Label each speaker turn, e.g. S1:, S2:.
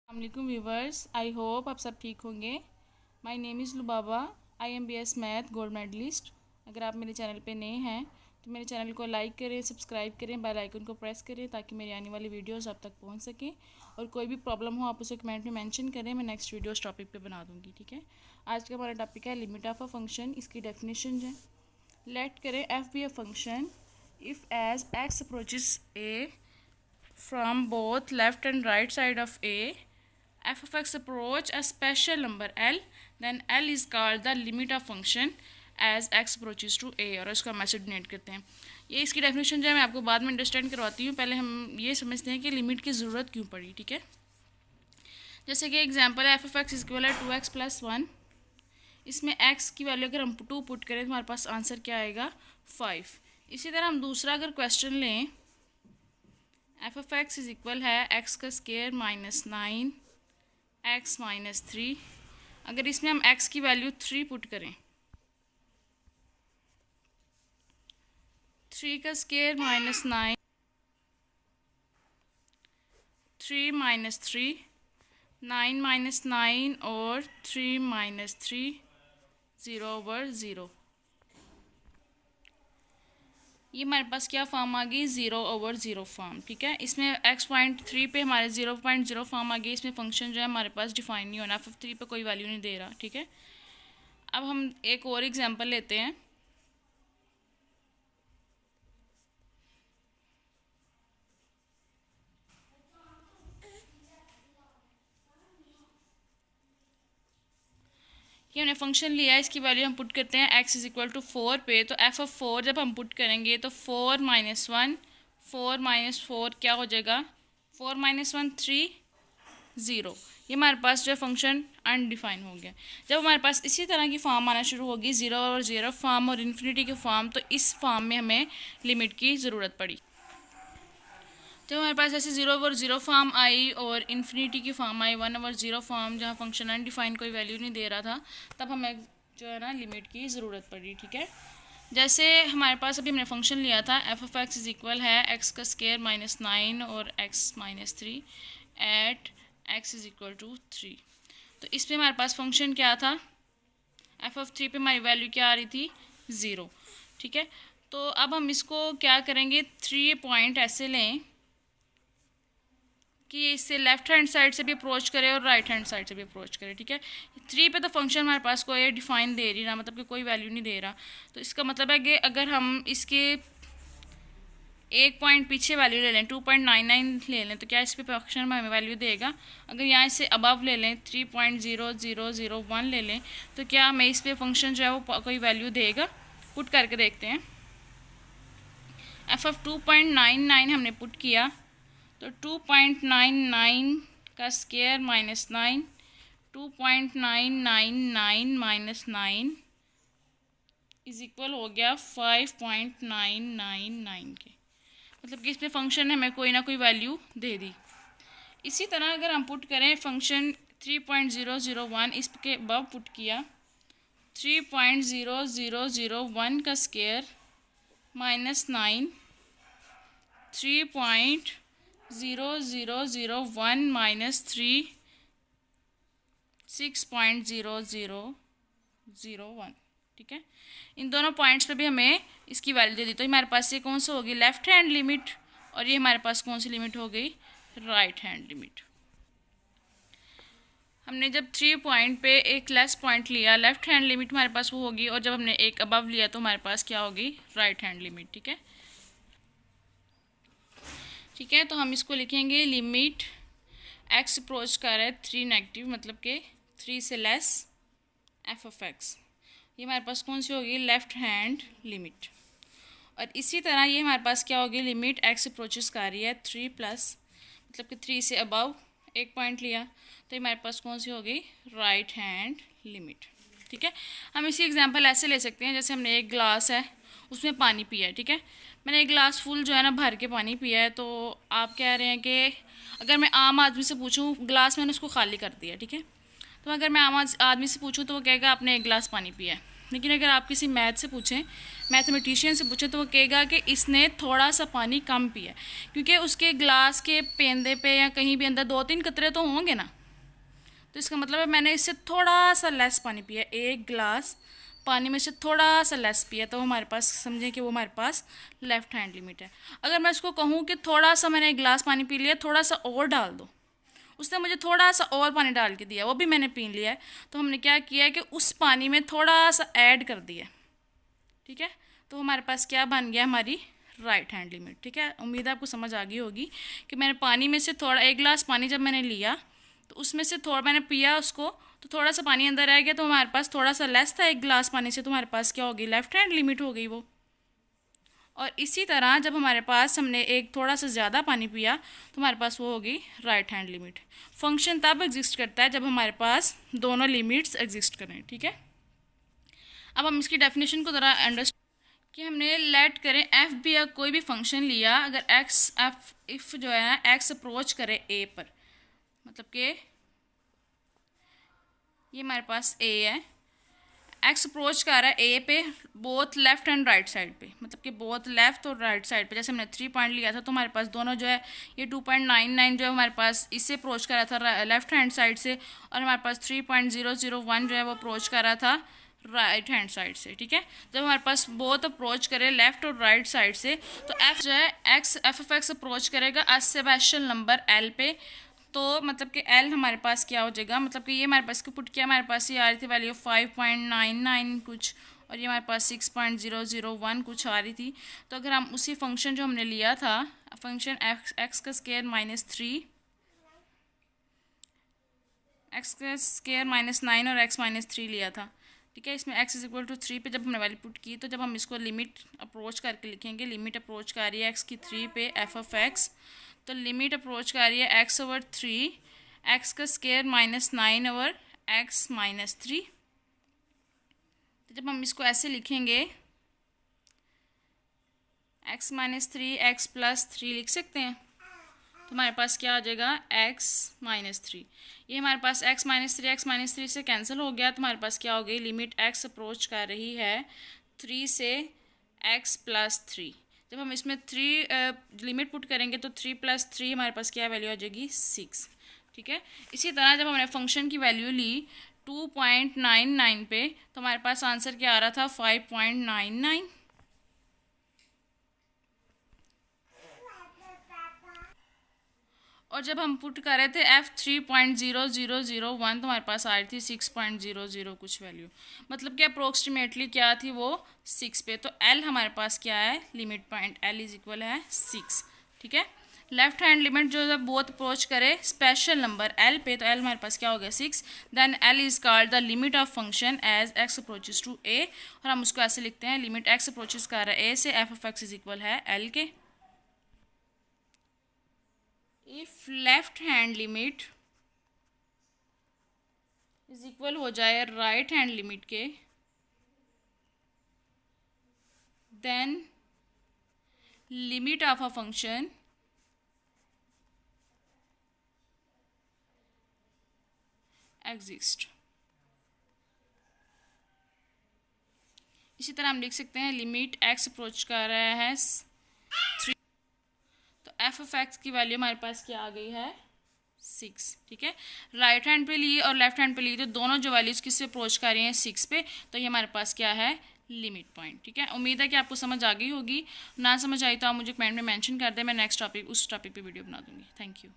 S1: अस्सलामुअलैकुम viewers, I hope आप सब ठीक होंगे। My name is Lubaba. I am BS math gold medalist. अगर आप मेरे चैनल पे नए हैं तो मेरे चैनल को लाइक करें, सब्सक्राइब करें, बेल आइकन को प्रेस करें ताकि मेरी आने वाली वीडियोस आप तक पहुंच सकें। और कोई भी प्रॉब्लम हो आप उसे कमेंट में मेंशन करें, मैं नेक्स्ट वीडियो उस टॉपिक पे बना दूँगी। ठीक है, आज का हमारा टॉपिक है लिमिट ऑफ अ फंक्शन। इसकी डेफिनेशन है, लेट करें f be a function if as x approaches a from both left and right side of a, f of x approach a special number L, then L is called the limit of function as x approaches to a। और इसका message denote करते हैं। ये इसकी definition जो है मैं आपको बाद में अंडरस्टैंड करवाती हूँ। पहले हम ये समझते हैं कि लिमिट की ज़रूरत क्यों पड़ी। ठीक है, जैसे कि एग्जांपल है f of x इक्वल है 2x + 1। इसमें x की वैल्यू अगर हम 2 पुट करें तो हमारे पास आंसर क्या आएगा 5। इसी तरह हम दूसरा अगर क्वेश्चन लें, f of x is equal है x का स्क्वायर -9 x - 3। अगर इसमें हम x की वैल्यू 3 पुट करें, 3 का स्क्वायर -9 3 - 3 9 - 9 और 3 - 3 0/0। ये हमारे पास क्या फॉर्म आ गई 0/0 फॉर्म। ठीक है, इसमें x.3 पे हमारे 0.0 फॉर्म आ गई। इसमें फंक्शन जो है हमारे पास डिफाइन नहीं होना, f3 पे कोई वैल्यू नहीं दे रहा। ठीक है, अब हम एक और एग्जांपल लेते हैं। कि हमने फंक्शन लिया है, इसकी वैल्यू हम पुट करते हैं x = 4 पे। तो f of 4 जब हम पुट करेंगे तो 4 - 1 4 - 4 क्या हो जाएगा 4 - 1 3 0। ये हमारे पास जो फंक्शन अनडिफाइन हो गया। जब हमारे पास इसी तरह की फॉर्म आना शुरू होगी 0/0 फॉर्म और इन्फिनिटी की फॉर्म, तो इस फॉर्म में हमें लिमिट की ज़रूरत पड़ी। जब हमारे पास ऐसे 0/0 फॉर्म आई और इन्फिनिटी की फॉर्म आई 1/0 फॉर्म, जहाँ फंक्शन अनडिफाइन कोई वैल्यू नहीं दे रहा था, तब हमें जो है ना लिमिट की ज़रूरत पड़ी। ठीक है, जैसे हमारे पास अभी हमने फंक्शन लिया था f of x is equal है x का स्क्वायर -9 और x - 3 at x is equal to 3। तो इस पर हमारे पास फंक्शन क्या था, f of 3 पे हमारी वैल्यू क्या आ रही थी 0। ठीक है, तो अब हम इसको क्या करेंगे 3 पॉइंट ऐसे लें कि इससे लेफ्ट हैंड साइड से भी अप्रोच करे और राइट हैंड साइड से भी अप्रोच करे। ठीक है, 3 पे तो फंक्शन हमारे पास कोई डिफाइन दे रही ना, मतलब कि कोई वैल्यू नहीं दे रहा। तो इसका मतलब है कि अगर हम इसके एक पॉइंट पीछे वैल्यू ले लें 2.99 ले लें, तो क्या इस पे फंक्शन हमें वैल्यू देगा। अगर यहाँ इससे अबव ले लें 3.0001 ले लें, तो क्या हमें इस पे फंक्शन जो है वो कोई वैल्यू देगा। पुट करके देखते हैं। f of 2.99 हमने पुट किया तो 2.99 का स्क्वायर -9 2.999 -9 इज इक्वल हो गया 5.999 के। मतलब कि इसमें फंक्शन हमें कोई ना कोई वैल्यू दे दी। इसी तरह अगर हम पुट करें फंक्शन 3.001, इसके अब पुट किया 3.0001 का स्क्वायर -9 3.0001 -3 6.0001। ठीक है, इन दोनों पॉइंट्स पे भी हमें इसकी वैल्यू दे दी। तो हमारे पास ये कौन सा होगी लेफ्ट हैंड लिमिट, और ये हमारे पास कौन सी लिमिट हो गई राइट हैंड लिमिट। हमने जब 3 पॉइंट पे एक लेस पॉइंट लिया, लेफ्ट हैंड लिमिट हमारे पास वो होगी, और जब हमने एक अबव लिया तो हमारे पास क्या होगी राइट हैंड लिमिट। ठीक है, ठीक है, तो हम इसको लिखेंगे लिमिट x अप्रोच कर रहा है 3 नेगेटिव, मतलब कि 3 से लेस f of x। ये हमारे पास कौन सी होगी लेफ्ट हैंड लिमिट। और इसी तरह ये हमारे पास क्या होगी लिमिट x अप्रोचेस कर रही है 3 प्लस, मतलब कि 3 से अबव एक पॉइंट लिया, तो हमारे पास कौन सी होगी राइट हैंड लिमिट। ठीक है, हम इसी एग्जांपल ऐसे ले सकते हैं, जैसे हमने एक ग्लास है उसमें पानी पिया है। ठीक है, मैंने एक गिलास फुल जो है ना भर के पानी पिया है, तो आप कह रहे हैं कि अगर मैं आम आदमी से पूछूं गिलास मैंने उसको खाली कर दिया। ठीक है, तो अगर मैं आम आदमी से पूछूं तो वो कहेगा आपने एक गिलास पानी पिया है। लेकिन अगर आप किसी मैथ से पूछें, मैथमेटिशियन से पूछें, तो वो कहेगा कि इसने थोड़ा सा पानी कम पिया, क्योंकि उसके ग्लास के पेंदे पे या कहीं भी अंदर 2-3 कतरे तो होंगे ना, तो इसका मतलब है मैंने इससे थोड़ा सा लेस पानी पिया, एक गिलास पानी में से थोड़ा सा लेस पिया, तो हमारे पास समझें कि वो हमारे पास लेफ़्ट हैंड लिमिट है। अगर मैं इसको कहूँ कि थोड़ा सा मैंने एक गिलास पानी पी लिया, थोड़ा सा और डाल दो, उसने मुझे थोड़ा सा और पानी डाल के दिया, वो भी मैंने पी लिया है, तो हमने क्या किया है कि उस पानी में थोड़ा सा ऐड कर दिया, ठीक है। तो हमारे पास क्या बन गया, हमारी राइट हैंड लिमिट, ठीक है। उम्मीद है आपको समझ आ गई होगी कि मैंने पानी में से थोड़ा, एक गिलास पानी जब मैंने लिया तो उसमें से थोड़ा मैंने पिया उसको, तो थोड़ा सा पानी अंदर रह गया, तो हमारे पास थोड़ा सा लेस था एक गिलास पानी से, तो हमारे पास क्या होगी, लेफ़्ट हैंड लिमिट हो गई वो। और इसी तरह जब हमारे पास हमने एक थोड़ा सा ज़्यादा पानी पिया तो हमारे पास वो होगी राइट हैंड लिमिट। फंक्शन तब एग्जिस्ट करता है जब हमारे पास दोनों लिमिट्स एग्जिस्ट करें, ठीक है। अब हम इसकी डेफिनेशन को ज़रा अंडरस्टैंड कि हमने लेट करें एफ भी या कोई भी फंक्शन लिया, अगर एक्स एफ इफ़ जो है ना एक्स अप्रोच करे ए पर, मतलब कि ये हमारे पास ए है, एक्स अप्रोच कर रहा है ए पे both left and right side पे, मतलब कि बोथ लेफ्ट और राइट साइड पे। जैसे हमने 3 पॉइंट लिया था तो हमारे पास दोनों जो है ये 2.99 जो है हमारे पास इससे अप्रोच कर रहा था लेफ्ट हैंड साइड से, और हमारे पास 3.001 जो है वो अप्रोच कर रहा था राइट हैंड साइड से, ठीक है। जब हमारे पास बोथ अप्रोच करे लेफ्ट और राइट साइड से, तो एफ जो है एफ ऑफ एक्स अप्रोच करेगा स्पेशल नंबर एल पे, तो मतलब कि एल हमारे पास क्या हो जाएगा, मतलब कि ये हमारे पास को पुट किया, हमारे पास ये आ रही थी वैल्यू 5.99 कुछ, और ये हमारे पास 6.001 कुछ आ रही थी। तो अगर हम उसी फंक्शन जो हमने लिया था, फंक्शन एक्स का स्क्वायर माइनस 3, एक्स का स्क्वायर माइनस 9 और एक्स माइनस 3 लिया था, ठीक है। इसमें x इज इक्वल टू 3 पे जब हमने वैल्यू पुट की, तो जब हम इसको लिमिट अप्रोच करके लिखेंगे, लिमिट अप्रोच कर रही है x की 3 पे एफ ऑफ एक्स, तो लिमिट अप्रोच कर रही है x ओवर 3 एक्स का square minus 9 over x minus 3। तो जब हम इसको ऐसे लिखेंगे x माइनस 3 एक्स प्लस 3 लिख सकते हैं, तो हमारे पास क्या आ जाएगा x माइनस 3। ये हमारे पास x माइनस 3 से कैंसिल हो गया, तो हमारे पास क्या हो गई, लिमिट x अप्रोच कर रही है 3 से x प्लस 3। जब हम इसमें 3 लिमिट पुट करेंगे तो 3 प्लस 3 हमारे पास क्या वैल्यू आ जाएगी 6, ठीक है। इसी तरह जब हमने फंक्शन की वैल्यू ली 2.99 पे, तो हमारे पास आंसर क्या आ रहा था 5.99। और जब हम पुट कर रहे थे f 3.0001 तो हमारे पास आ रही थी 6.00 कुछ वैल्यू, मतलब कि अप्रोक्सीमेटली क्या थी वो 6 पे। तो l हमारे पास क्या है, limit point l is equal है 6, ठीक है। लेफ्ट हैंड लिमिट जो जब बोथ अप्रोच करे स्पेशल नंबर l पे, तो l हमारे पास क्या हो गया 6, then l is called the limit of function as x approaches to a, और हम उसको ऐसे लिखते हैं, लिमिट x अप्रोचेस कर रहा है a से f of x is equal है l के। If left hand limit is equal हो जाए राइट हैंड लिमिट के, then limit of a function exist. इसी तरह हम लिख सकते हैं लिमिट x अप्रोच कर रहा है 3, तो एफ ऑफ एक्स की वैल्यू हमारे पास क्या आ गई है 6, ठीक है। राइट हैंड पे ली और लेफ्ट हैंड पे ली, तो दोनों जो वैल्यूज़ किससे अप्रोच कर रही हैं 6 पे, तो ये हमारे पास क्या है लिमिट पॉइंट, ठीक है। उम्मीद है कि आपको समझ आ गई होगी, ना समझ आई तो आप मुझे कमेंट में मेंशन कर दें, मैं नेक्स्ट टॉपिक उस टॉपिक पे वीडियो बना दूँगी। Thank you.